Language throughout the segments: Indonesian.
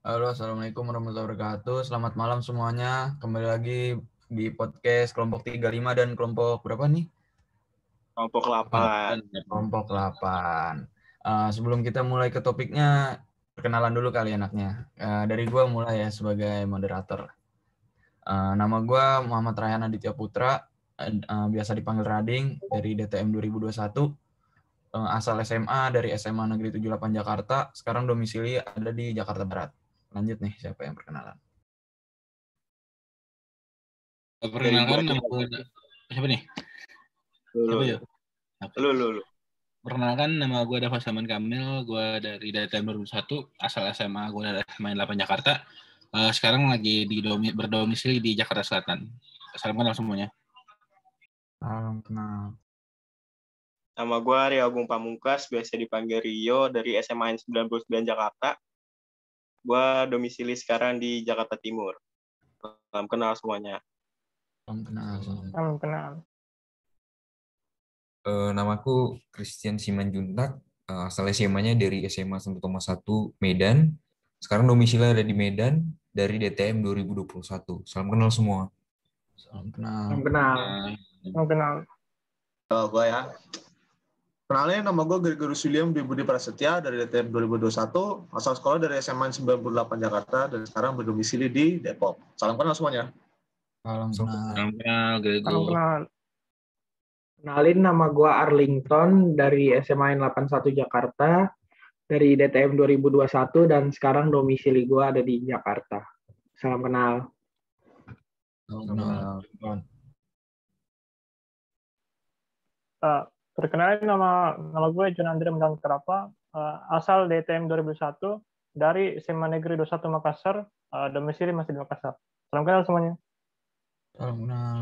Halo, Assalamualaikum warahmatullahi wabarakatuh. Selamat malam semuanya. Kembali lagi di podcast kelompok 35 dan kelompok berapa nih? Kelompok 8. Kelompok 8. Sebelum kita mulai ke topiknya, perkenalan dulu kali enaknya. Dari gue mulai ya sebagai moderator. Nama gue Muhammad Rayhan Aditya Putra, biasa dipanggil Rading, dari DTM 2021. Asal SMA dari SMA Negeri 78 Jakarta. Sekarang domisili ada di Jakarta Barat. Lanjut nih, siapa yang perkenalan? Dari Perkenalkan nama gue siapa nih? Siapa ya? Lu. Perkenalkan nama gue Dava Saman Kamil, gue dari DTM 2001, asal SMA gue dari SMA 8 Jakarta. Sekarang lagi berdomisili di Jakarta Selatan. Salam kenal semuanya. Salam kenal. Nama gue Rio Agung Pamungkas, biasa dipanggil Rio, dari SMA 99 Jakarta. Gue domisili sekarang di Jakarta Timur. Salam kenal semuanya. Salam kenal. Salam kenal. Namaku Christian Simanjuntak, asal SMA-nya dari SMA Santo Thomas 1 Medan. Sekarang domisili ada di Medan dari DTM 2021. Salam kenal semua. Salam kenal. Salam kenal. Salam kenal. Gue ya. Kenalnya nama gue Gregorius William Dwi Budi Prasetya dari DTM 2021, asal sekolah dari SMA 98 Jakarta dan sekarang berdomisili di Depok. Salam kenal semuanya. Salam kenal. Salam kenal, Grego. Salam kenal. Kenalin, nama gue Arlington dari SMA 81 Jakarta, dari DTM 2021 dan sekarang domisili gue ada di Jakarta. Salam kenal. Salam kenal. Perkenalin, nama gue John Andre Mendan Terapa, asal DTM 2001 dari SMA Negeri 21 Makassar, domisili masih di Makassar. Salam kenal semuanya. Salam kenal.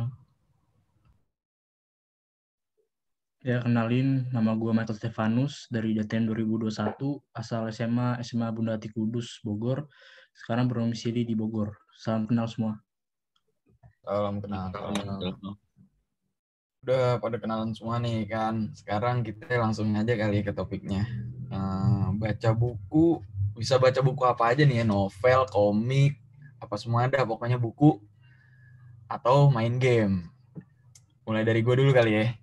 Ya, kenalin, nama gue Michael Stefanus dari DTM 2021, asal SMA Bunda Ati Kudus, Bogor. Sekarang berdomisili di Bogor. Salam kenal semua. Salam kenal. Udah pada kenalan semua nih kan. Sekarang kita langsung aja kali ke topiknya. Baca buku, bisa baca buku apa aja nih ya, novel, komik, apa semua ada, pokoknya buku atau main game. Mulai dari gue dulu kali ya.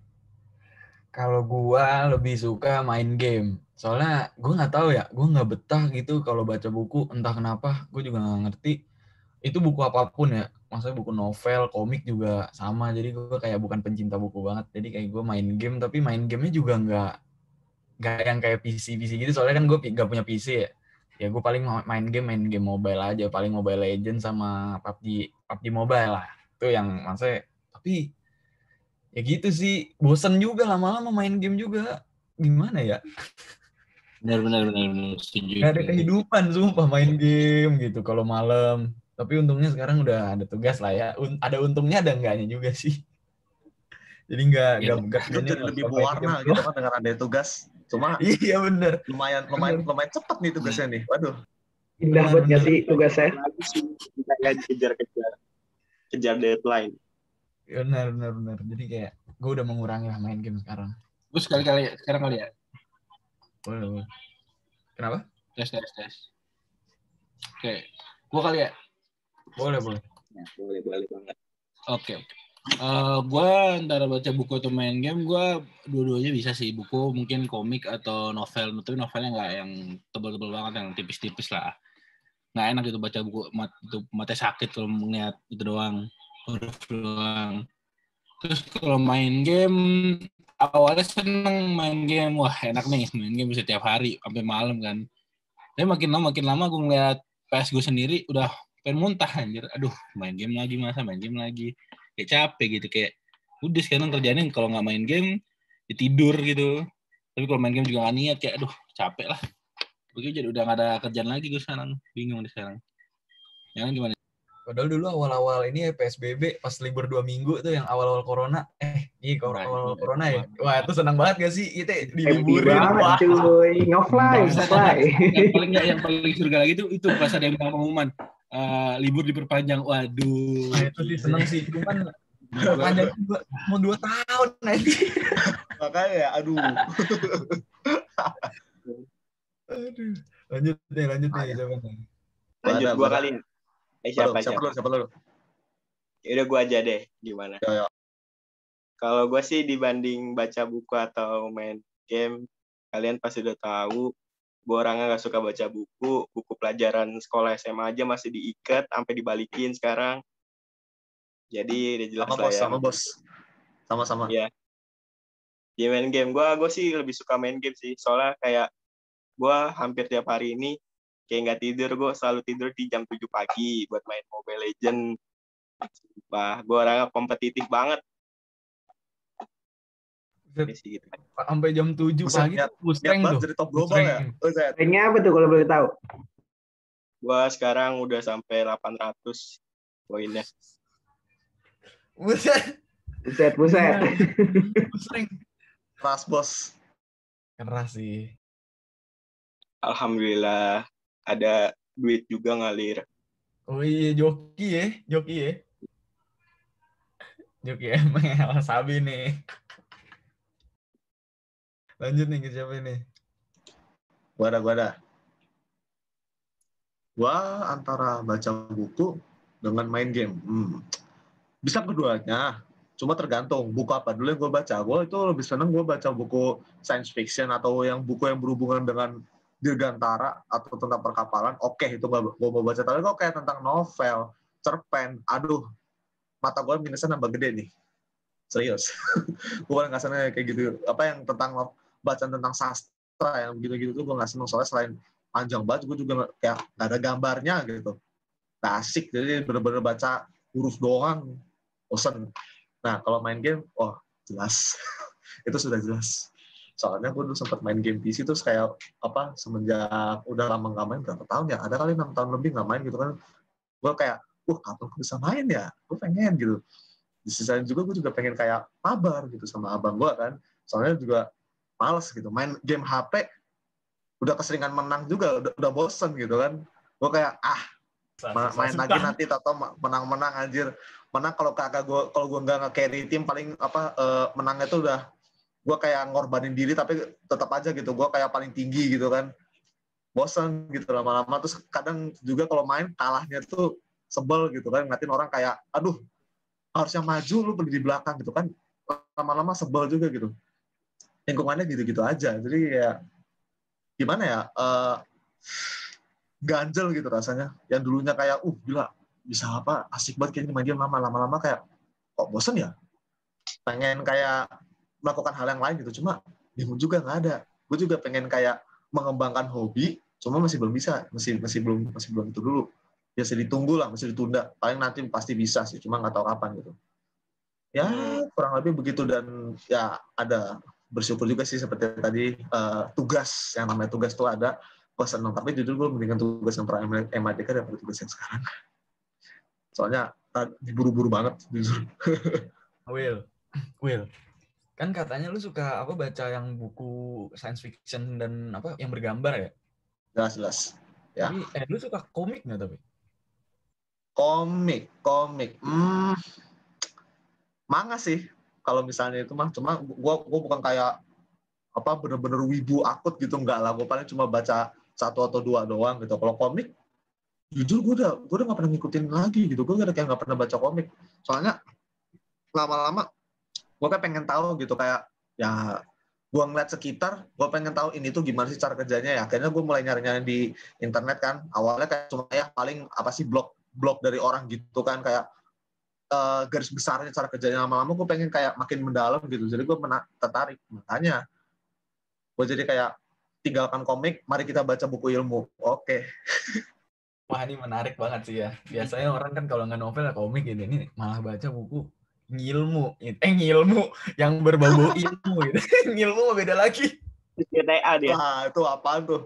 Kalau gue lebih suka main game. Soalnya gue nggak tahu ya, gue nggak betah gitu kalau baca buku, entah kenapa, gue juga nggak ngerti. Itu buku apapun ya, maksudnya buku novel, komik juga sama. Jadi gue kayak bukan pencinta buku banget. Jadi kayak gue main game, tapi main gamenya juga nggak yang kayak PC gitu. Soalnya kan gue nggak punya PC ya. Ya gue paling main game mobile aja, paling Mobile Legends sama PUBG Mobile lah. Itu yang maksudnya, tapi ya gitu sih, bosen juga lama-lama main game juga. Gimana ya? Benar. Setuju. Gak ada kehidupan sumpah main game gitu kalau malam. Tapi untungnya sekarang udah ada tugas lah ya. Ada untungnya ada enggaknya juga sih. Jadi enggak Hidup jadi lebih berwarna gitu kan dengan ada tugas. Cuma iya bener. Lumayan cepat nih tugasnya nih. Waduh. Indah banget nggak sih tugasnya? Kayak kejar deadline. Benar. Jadi kayak gue udah mengurangi lah main game sekarang. Terus sekarang kali ya. Boleh. Kenapa? Tes. Oke. Gue kali ya. Boleh. Ya, boleh banget. Oke. Gue antara baca buku atau main game, gue dua-duanya bisa sih. Buku mungkin komik atau novel, tapi novelnya nggak yang tebel-tebel banget, yang tipis-tipis lah. Nggak enak gitu baca buku, mata sakit kalau ngeliat itu doang, huruf doang. Terus kalau main game, awalnya seneng main game, wah enak nih main game bisa tiap hari sampai malam kan. Tapi makin lama gue ngeliat PS gue sendiri udah pengen muntah anjir. Aduh, main game lagi. Kayak capek gitu, kayak udah sekarang kerjaannya kalau nggak main game ya tidur gitu. Tapi kalau main game juga nggak niat, kayak aduh capek lah. Begitu jadi udah nggak ada kerjaan lagi gue sekarang, bingung deh sekarang. Yang gimana? Padahal dulu awal-awal ini ya PSBB pas libur 2 minggu tuh yang awal-awal corona. Awal corona ya. Wah, itu senang banget gak sih? Itu diliburin. Wah, cuy. Ngefly. Yang paling surga lagi itu pas ada yang pengumuman libur diperpanjang. Waduh. Nah, itu sih seneng sih. Cuman panjang juga mau 2 tahun nanti. Makanya ya, aduh. Lanjut nih. Lanjut gue kali. Siapa? Siapa lu? Udah gue aja deh, gimana? Ya. Kalau gue sih dibanding baca buku atau main game, kalian pasti udah tahu, gue orangnya gak suka baca buku pelajaran sekolah SMA aja masih diikat, sampai dibalikin sekarang. Jadi udah jelas lah ya. Sama bos. Sama-sama. Iya. Di main game, gue sih lebih suka main game sih, soalnya kayak gue hampir tiap hari ini kayak nggak tidur, gue selalu tidur di jam 7 pagi buat main Mobile Legends. Wah, gue orangnya kompetitif banget. Gitu. Sampai jam 7 pagi push rank tuh. Jadi top global ya. Ranknya apa tuh kalau boleh tahu? Gua sekarang udah sampai 800 poinnya. Buset. Push rank. Keras bos. Keras sih. Alhamdulillah ada duit juga ngalir. Oh iya, joki ya. Joki emang sabi nih. Lanjut nih ke siapa ini? Gua ada. Gua antara baca buku dengan main game. Bisa keduanya. Cuma tergantung buku apa dulu yang gue baca. Gue itu lebih seneng gue baca buku science fiction atau buku yang berhubungan dengan dirgantara atau tentang perkapalan. Oke, itu gue mau baca. Tapi kok kayak tentang novel, cerpen, aduh, mata gue minusnya nambah gede nih. Serius. Gue nggak seneng kayak gitu. Apa yang tentang bacaan tentang sastra yang gitu-gitu tuh gue nggak seneng. Soalnya selain panjang banget, gue juga kayak nggak ada gambarnya gitu. Nggak asik. Jadi bener-bener baca huruf doang. Bosen. Nah, kalau main game, jelas. Itu sudah jelas. Soalnya gue dulu sempat main game PC terus kayak semenjak udah lama nggak main, berapa tahun ya? Ada kali 6 tahun lebih nggak main gitu kan. Gue kayak, kapan gue bisa main ya? Gue pengen gitu. Di sisi lain juga gue juga pengen kayak mabar gitu sama abang gue kan. Soalnya juga males gitu. Main game HP, udah keseringan menang juga, udah bosen gitu kan. Gue kayak, main lagi nanti atau menang anjir. Menang kalau gue nggak nge-carry tim paling menangnya tuh udah gue kayak ngorbanin diri tapi tetap aja gitu gue kayak paling tinggi gitu kan, bosan gitu lama-lama. Terus kadang juga kalau main kalahnya tuh sebel gitu kan, ngatin orang kayak aduh harusnya maju lu beli di belakang gitu kan, lama-lama sebel juga gitu, lingkungannya gitu-gitu aja. Jadi ya gimana ya, ganjel gitu rasanya. Yang dulunya kayak gila bisa asik banget kayaknya main game, lama-lama kayak kok bosen ya, pengen kayak melakukan hal yang lain gitu. Cuma bingung juga nggak ada. Gue juga pengen kayak mengembangkan hobi, cuma masih belum bisa, masih belum itu dulu. Biasa ditunggu lah, masih ditunda. Paling nanti pasti bisa sih, cuma nggak tahu kapan gitu. Ya kurang lebih begitu. Dan ya ada bersyukur juga sih seperti tadi tugas, yang namanya tugas tuh ada. Gue seneng, tapi jujur gue mendingan tugas yang pernah MADK daripada tugas yang sekarang. Soalnya diburu-buru banget jujur. Will. Kan katanya lu suka baca yang buku science fiction dan yang bergambar ya? Jelas. Ya. Tapi lu suka komik nggak tapi? Komik. Manga sih. Kalau misalnya itu mah, cuma gua bukan kayak bener-bener wibu akut gitu, enggak lah. Gue paling cuma baca 1 atau 2 doang gitu. Kalau komik, jujur gue udah nggak pernah ngikutin lagi gitu. Gue kayak nggak pernah baca komik. Soalnya lama-lama gue kayak pengen tahu gitu, kayak ya gue ngeliat sekitar, gue pengen tahu ini tuh gimana sih cara kerjanya ya. Akhirnya gue mulai nyari-nyari di internet kan. Awalnya kayak cuma paling blog dari orang gitu kan, kayak garis besarnya cara kerjanya. Lama-lama gue pengen kayak makin mendalam gitu. Jadi gue tertarik. Makanya gue jadi kayak tinggalkan komik, mari kita baca buku ilmu. Oke. Wah, ini menarik banget sih ya. Biasanya orang kan kalau nggak novel ya komik gitu. Ini malah baca buku ngilmu yang berbau-bau ilmu gitu. Ngilmu beda lagi. GTA dia. Wah, itu apaan tuh?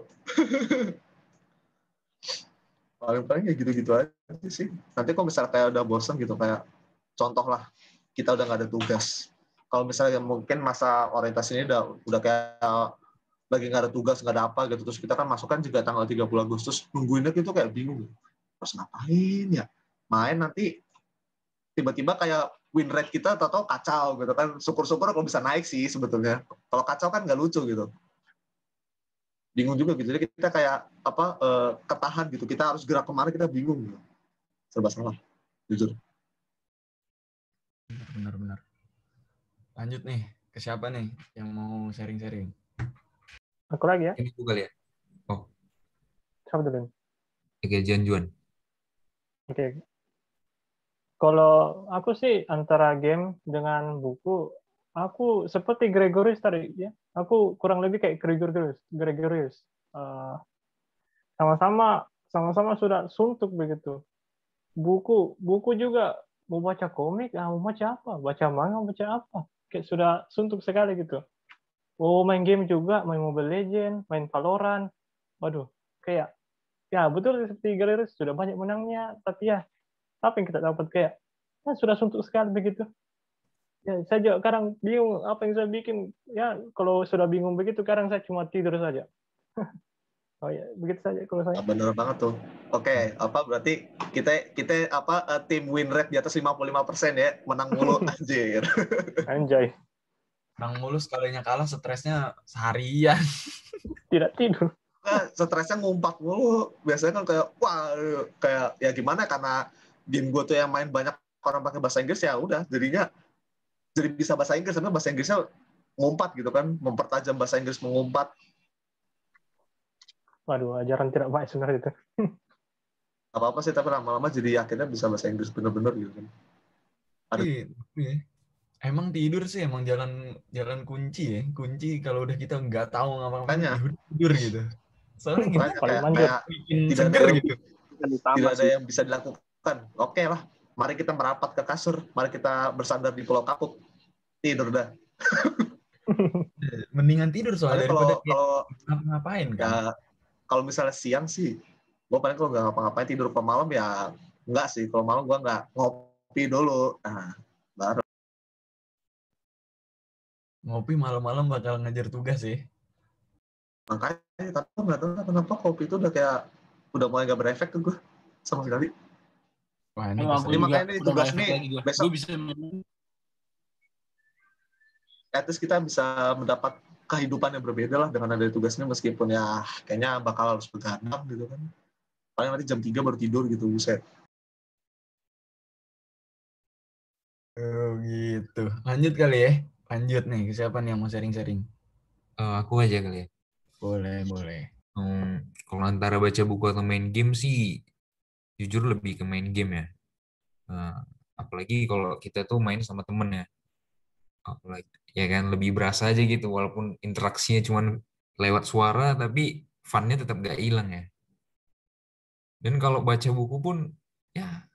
Paling ya gitu-gitu aja sih. Nanti kalau misalnya kayak udah bosan gitu, kayak contoh lah, kita udah nggak ada tugas. Kalau misalnya mungkin masa orientasi ini udah kayak lagi nggak ada tugas, nggak ada apa gitu, terus kita kan masukkan juga tanggal 30 Agustus, nungguinnya gitu kayak bingung. Terus ngapain ya? Main nanti tiba-tiba kayak win rate kita atau kacau gitu kan. Syukur-syukur kalau bisa naik sih sebetulnya. Kalau kacau kan nggak lucu gitu. bingung juga gitu. Jadi kita kayak ketahan gitu. Kita harus gerak kemana kita bingung gitu. Serba salah, jujur. Benar-benar. Lanjut nih, ke siapa nih yang mau sharing-sharing? Aku lagi ya. Ini juga ya. Siapa dulu? Oke, Juan. Oke. Kalau aku sih antara game dengan buku, aku seperti Gregorius tadi ya. Aku kurang lebih kayak Gregorius. Sama-sama sudah suntuk begitu. Buku juga mau baca komik, mau baca apa? Baca manga, baca apa? Kayak sudah suntuk sekali gitu. Main game juga, main Mobile Legends, main Valorant. Waduh, kayak ya betul seperti Gregorius sudah banyak menangnya, tapi ya apa yang kita dapat kayak sudah suntuk sekali begitu. Ya, saya juga kadang bingung apa yang saya bikin. Ya, kalau sudah bingung begitu, kadang saya cuma tidur saja. Oh ya, begitu saja kalau saya. Bener banget tuh. Oke, berarti kita tim win rate di atas 55% ya, menang mulu anjir. Anjay. Menang mulu, sekalinya kalah stresnya seharian. Tidak tidur. Nah, stresnya ngumpat mulu. Biasanya kan kayak ya gimana, karena game gue tuh yang main banyak orang pakai bahasa Inggris, ya udah jadinya jadi bisa bahasa Inggris, karena bahasa Inggrisnya ngumpat gitu kan, mempertajam bahasa Inggris, mengumpat. Waduh, ajaran tidak baik sebenarnya itu. Apa-apa sih, tapi lama-lama jadi akhirnya bisa bahasa Inggris bener-bener gitu kan. Emang tidur sih emang jalan kunci ya. Kunci kalau udah kita nggak tahu ngapa-ngapain, ya udah tidur gitu. Soalnya gitu kayak bikin seger gitu. Tidak ada yang bisa dilakukan. Oke lah, mari kita merapat ke kasur, mari kita bersandar di pulau kapuk. Tidur dah. Mendingan tidur soalnya daripada kalau ngapain kan. Ya, kalau misalnya siang sih, gue paling kalau nggak ngapa-ngapain tidur. Kalau malam ya enggak sih. Kalau malam gue nggak ngopi dulu. Nah, baru. Ngopi malam-malam bakal ngejar tugas sih. Makanya, tapi nggak tahu kenapa kopi itu udah mulai nggak berefek ke gue sama sekali. Wah, ini makanya ini tugas nih besok. Gue bisa At least kita bisa mendapat kehidupan yang berbeda lah dengan ada tugasnya, meskipun ya kayaknya bakal harus begadang gitu kan. Paling nanti jam 3 baru tidur gitu, buset. Oh gitu. Lanjut kali ya. Lanjut nih, ke siapa nih yang mau sharing-sharing? Aku aja kali ya. Boleh. Kalau antara baca buku atau main game sih, jujur lebih ke main game ya. Apalagi kalau kita tuh main sama temen ya. Apalagi ya kan lebih berasa aja gitu, walaupun interaksinya cuma lewat suara, tapi fun-nya tetap gak hilang ya. Dan kalau baca buku pun ya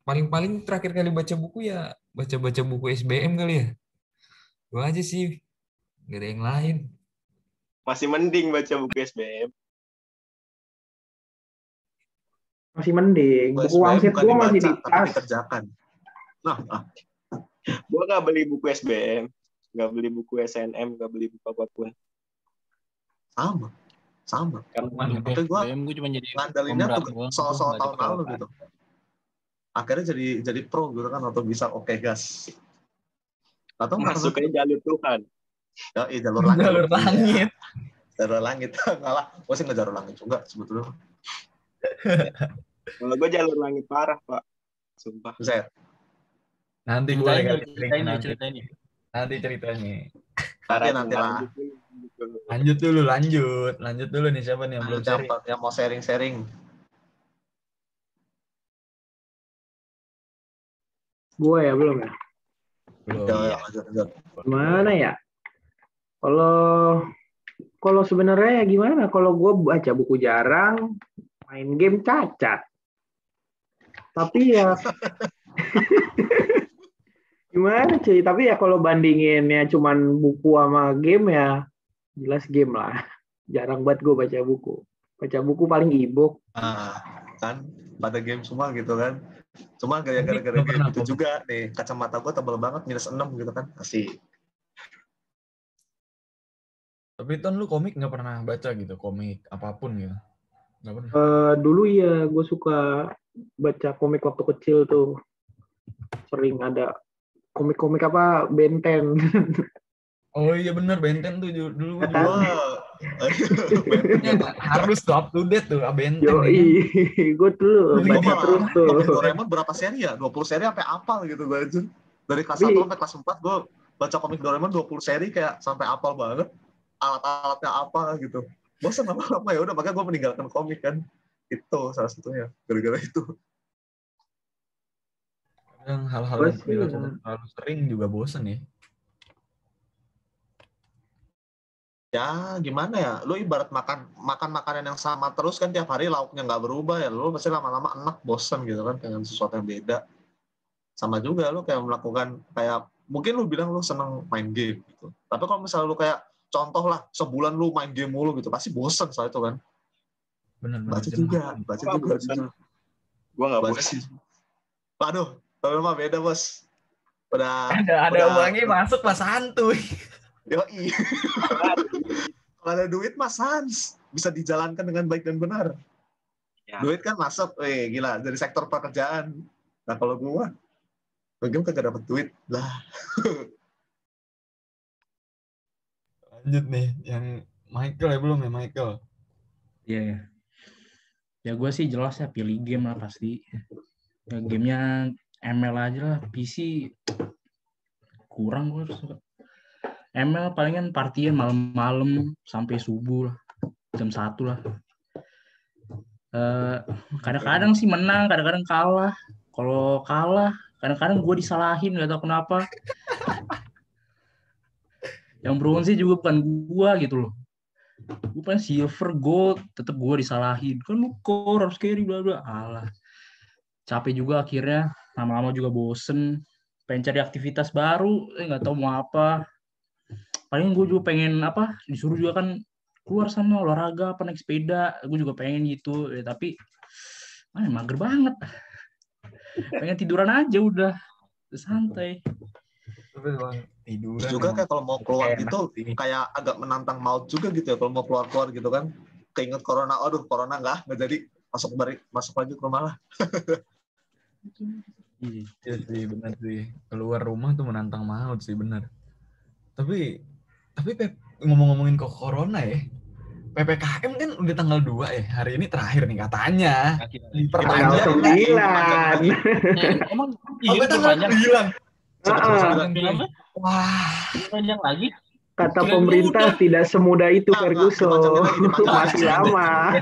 paling terakhir kali baca buku ya baca buku SBM kali ya. Itu aja sih, gak ada yang lain. Masih mending baca buku SBM. Masih mending. Buku wangsit gue masih di tas. Dikerjakan. Gue nggak beli buku SBM, nggak beli buku SNM, nggak beli buku apapun. Sama. Tapi gue cuma jadi ngandalinnya soal tahun lalu gitu. Akhirnya jadi pro gitu kan, atau bisa oke gas. Atau masuknya jalur Tuhan. Ya, jalur langit. Jalur langit. Enggak lah, gue sih nggak jalur langit juga sebetulnya. Kalau gue jalur langit parah, Pak. Sumpah. Buset. Nanti gue ceritanya. Nanti ceritanya. Nanti lah. Lanjut dulu nih, siapa nih yang belum sharing? Yang mau sharing. Gue ya belum ya. Lanjut. Gimana ya? Kalau sebenarnya ya gimana? Kalau gue baca buku jarang, main game cacat. Tapi ya gimana cuy? Tapi ya kalau bandinginnya cuman buku sama game ya jelas game lah. Jarang banget gue baca buku. Baca buku paling e-book. Kan pada game semua gitu kan. Cuma gara-gara game itu juga nih, kacamata gue tebal banget, -6 gitu kan. Asik. Tapi Ton, lu komik nggak pernah baca gitu? Komik apapun gitu? Nggak pernah? Dulu ya gue suka baca komik waktu kecil tuh. Sering ada komik-komik apa Ben 10. Oh iya bener, Ben 10 tuh dulu. Harus up to date tuh Benteng. Yoi, gue dulu Gue baca terus malah tuh. komik Doraemon berapa seri ya? 20 seri sampai apal gitu gue aja. Dari kelas 1 sampai kelas 4 gue baca komik Doraemon 20 seri kayak sampai apal banget. Alat-alatnya apa gitu. Bosan lama-lama ya udah, makanya gue meninggalkan komik kan. Itu salah satunya gara-gara itu. Kadang hal-hal Gua yang sih, dilakukan terlalu sering juga bosen ya. Ya gimana ya, lu ibarat makan makanan yang sama terus kan tiap hari, lauknya nggak berubah ya, lu pasti lama-lama enak, bosen gitu kan, pengen sesuatu yang beda. Sama juga lu kayak melakukan, kayak mungkin lu bilang lu seneng main game gitu, tapi kalau misalnya lu kayak contoh lah sebulan lu main game mulu gitu, pasti bosen soal itu kan. Benar-benar. Baca juga jujur. Gue nggak Baca bosan. sih. Waduh, tapi mah beda bos. Ada uangnya masuk mas santuy. Yoi. Kalau ada duit mas sans, bisa dijalankan dengan baik dan benar. Ya. Duit kan masuk, gila, dari sektor pekerjaan. Nah kalau gua, bagaimana kagak dapat duit lah. Lanjut nih, yang Michael ya belum ya Michael? Iya ya. Ya gue sih jelas ya pilih game lah pasti. Ya, gamenya ML aja lah. PC kurang gue suka. ML palingan partian malam-malam sampai subuh lah. Jam 1 lah. Kadang-kadang sih menang, kadang-kadang kalah. Kalau kalah, kadang-kadang gue disalahin, gak tau kenapa. Yang bronze juga bukan gue gitu loh. Gue pengen silver, gold, tetap gue disalahin. Kan lu core, harus carry, bla bla. Alah. Capek juga akhirnya, lama-lama juga bosen. Pengen cari aktivitas baru, nggak tahu mau apa. Paling gue juga pengen apa, disuruh juga kan keluar sana olahraga, apa naik sepeda. Gue juga pengen gitu, ya, tapi mager banget. Pengen tiduran aja udah, santai. Tapi bang tiduran. Juga kayak kalau mau keluar enak gitu, sih. kayak agak menantang maut juga gitu ya, kalau mau keluar-keluar gitu kan. Keinget corona, aduh corona nggak jadi, masuk lagi ke rumah lah. Iya sih benar sih, keluar rumah tuh menantang maut sih benar. Tapi ngomongin ke corona ya, PPKM kan udah tanggal 2 ya, hari ini terakhir nih katanya. Tanggal 9. Emang Sampai tanggal 9. Wah, panjang lagi. Kata pemerintah tidak semudah itu, Ferguson. Masih lama.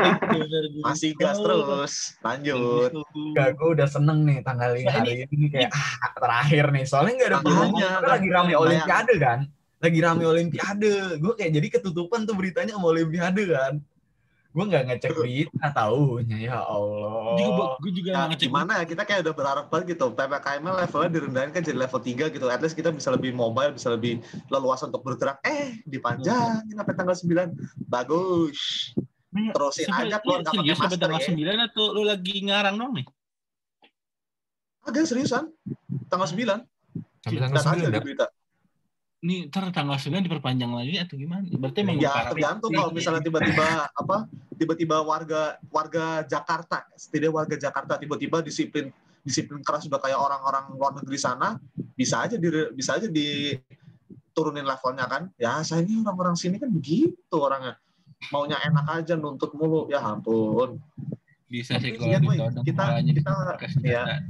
Masih gas terus, lanjut. Gak, gue udah seneng nih tanggal hari ini kayak terakhir nih, soalnya nggak ada Makanya, lagi rame Olimpiade kan, lagi rame Olimpiade, gue kayak jadi ketutupan tuh beritanya sama Olimpiade kan, gue nggak ngecek berita taunya, ya Allah. Gue juga Ya, ngecek gimana ya, kita kayak udah berharap banget gitu, PPKM levelnya direndahin kan jadi level 3 gitu, at least kita bisa lebih mobile, bisa lebih leluasa untuk bergerak, dipanjangin sampai tanggal 9, bagus. Terusin aja keluar nggak pakai masker tanggal ya. 9 atau lu lagi ngarang dong nih? Agak seriusan, tanggal 9. Sampai tanggal Lihat aja 9 di dah. berita. Nih ntar tanggal 9 diperpanjang lagi atau gimana? Berarti emang Ya tergantung kalau misalnya tiba-tiba warga Jakarta, setidaknya warga Jakarta tiba-tiba disiplin keras sudah kayak orang-orang luar negeri sana, bisa aja diturunin levelnya kan. Ya saya ini orang-orang sini kan begitu orangnya, maunya enak aja nuntut mulu, ya ampun. bisa sih Tapi kalau iya,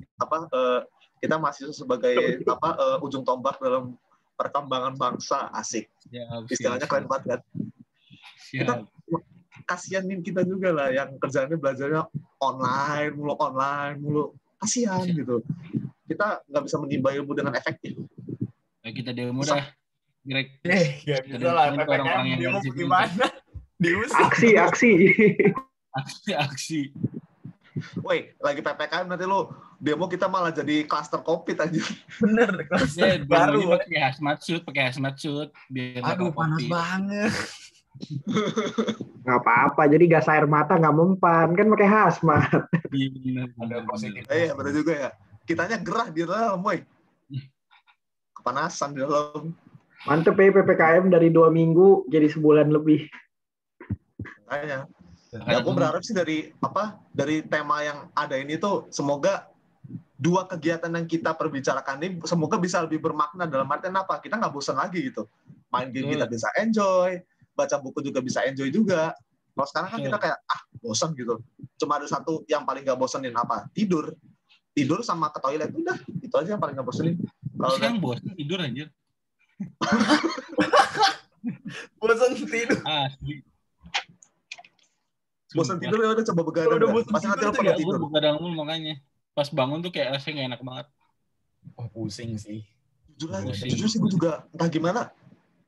kita masih sebagai ujung tombak dalam perkembangan bangsa, asik. Istilahnya keren banget kan. Kita kasianin kita juga lah yang kerjaannya belajarnya online mulu. Kasihan gitu. Kita nggak bisa menimba ilmu dengan efektif. Kita demo dah. Direct. Gak bisa lah, orang-orang yang demo dari situ. gimana? Diusir. Aksi. Woi, lagi PPKM nanti lu demo kita malah jadi klaster COVID aja. Bener, klaster baru. Pakai hazmat suit. Biar aduh, panas banget. Nggak apa-apa, jadi gas air mata nggak mempan, kan pakai hazmat. Iya benar. Ada positif. Iya, benar juga ya. Kitanya gerah di dalam, woi. Kepanasan di dalam. Mantep ya PPKM dari 2 minggu jadi sebulan lebih. Kayaknya. Ya, aku berharap sih dari tema yang ada ini tuh semoga 2 kegiatan yang kita perbicarakan ini semoga bisa lebih bermakna, dalam artian apa? Kita nggak bosan lagi gitu. Main game kita bisa enjoy, baca buku juga bisa enjoy juga. Kalau sekarang kan kita kayak bosan gitu. Cuma ada satu yang paling gak bosenin apa? Tidur sama ke toilet, udah itu aja yang paling gak bosenin. Kalau sekarang bosan tidur anjir. Bosan tidur. Bosan tidur ya udah coba begadang. Udah bosan pasti nanti lo tidur tuh pada Ya, tidur. gue begadang dulu makanya. Pas bangun tuh kayak rasanya gak enak banget. Oh, pusing sih. Jujur sih gue juga entah gimana.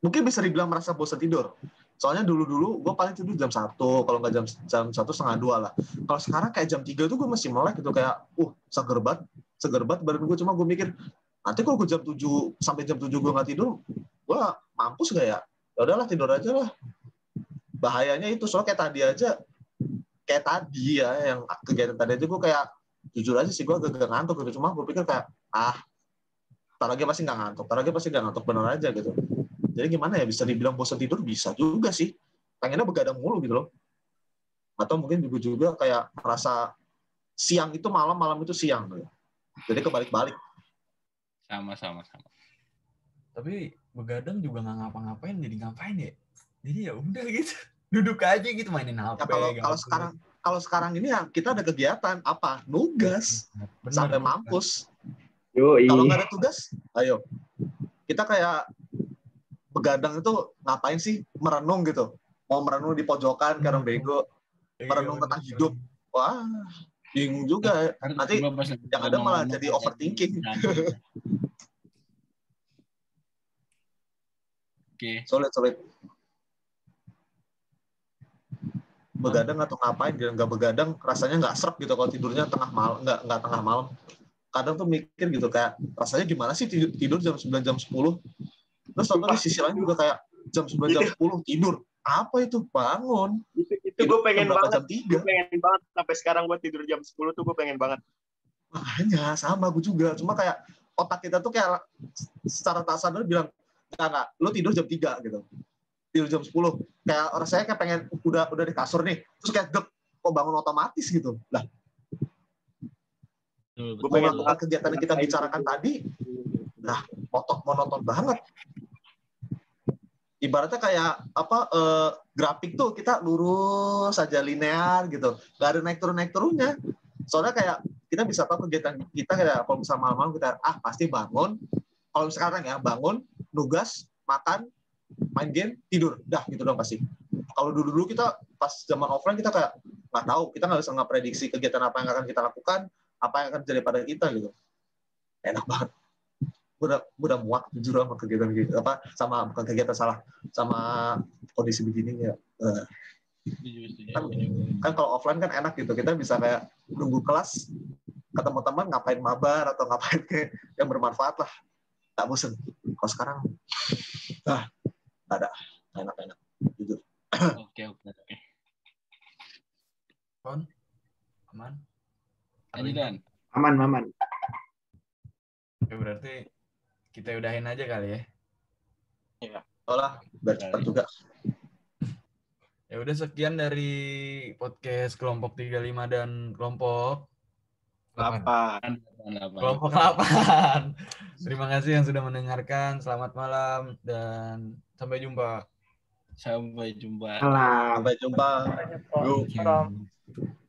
Mungkin bisa dibilang merasa bosan tidur. Soalnya dulu gue paling tidur jam 1, kalau nggak jam 1 setengah 2 lah. Kalau sekarang kayak jam 3 tuh gue masih melek gitu, kayak seger banget badan gue. Cuma gue mikir, nanti kalau gue jam 7 sampai jam 7 gue nggak tidur, gue mampus gak ya? Ya udahlah tidur aja lah. Bahayanya itu, soalnya kayak tadi ya, yang kegiatan tadi aja gue kayak, jujur aja sih gue agak ngantuk gitu. Cuma gue pikir kayak, tar lagi pasti nggak ngantuk, bener aja gitu. Jadi gimana ya, bisa dibilang bosan tidur bisa juga sih. Pengennya begadang mulu gitu loh. Atau mungkin juga kayak merasa siang itu malam itu siang gitu. Jadi kebalik-balik. Sama. Tapi begadang juga nggak ngapa-ngapain, jadi ngapain ya? Jadi ya udah gitu. Duduk aja gitu mainin HP. Ya, kalau sekarang ini ya kita ada kegiatan apa? Nugas. Bener, sampai mampus. Yoi. Kalau nggak ada tugas, ayo. Kita kayak begadang itu ngapain sih? Merenung gitu. Mau merenung di pojokan karena bego. Merenung tentang hidup. Wah, bingung juga. Nanti yang ada malah jadi overthinking. Oke. Sulit. Begadang atau ngapain? Nggak begadang, rasanya nggak serap gitu kalau tidurnya tengah malam, nggak tengah malam. Kadang tuh mikir gitu kayak, rasanya gimana sih tidur jam 9, jam 10? Terus tonton di sisi lain juga kayak jam 9, jam 10 tidur. Apa itu? Bangun. Itu gue pengen banget. Jam 3. Gue pengen banget. Sampai sekarang gue tidur jam 10 tuh gue pengen banget. Makanya, sama gue juga. Cuma kayak otak kita tuh kayak secara tak sadar bilang, enggak, lu tidur jam 3 gitu. Tidur jam 10. Kayak rasanya kayak pengen, udah di kasur nih. Terus kayak kok bangun otomatis gitu. Lah, gue pengen melakukan kegiatan yang kita bicarakan tadi, nah monoton banget. Ibaratnya kayak grafik tuh kita lurus saja linear gitu, nggak ada naik turunnya. Soalnya kayak kita bisa tahu kegiatan kita kayak kalau misalnya malam-malam kita pasti bangun. Kalau sekarang ya bangun, nugas, makan, main game, tidur, dah gitu dong pasti. Kalau dulu kita pas zaman offline kita kayak nggak tahu, kita nggak bisa prediksi kegiatan apa yang akan kita lakukan, apa yang akan terjadi pada kita gitu. Enak banget. Gue udah muak jujur sama kegiatan gitu, bukan kegiatan sama kondisi begini ya. Kan kalau offline kan enak gitu, kita bisa kayak nunggu kelas, ketemu teman ngapain mabar atau ngapain yang bermanfaat lah, tak bosen. Kalau sekarang ada enak jujur. Oke. Kon, aman? Lanjutan. Aman. Oke, berarti kita udahin aja kali ya. Iya. Olah, biar cepat juga. Ya udah, sekian dari podcast kelompok 35 dan kelompok 8. kelompok 8. Terima kasih yang sudah mendengarkan. Selamat malam dan sampai jumpa. Sampai jumpa. Alam. Sampai jumpa. Banyak kok. Thank you.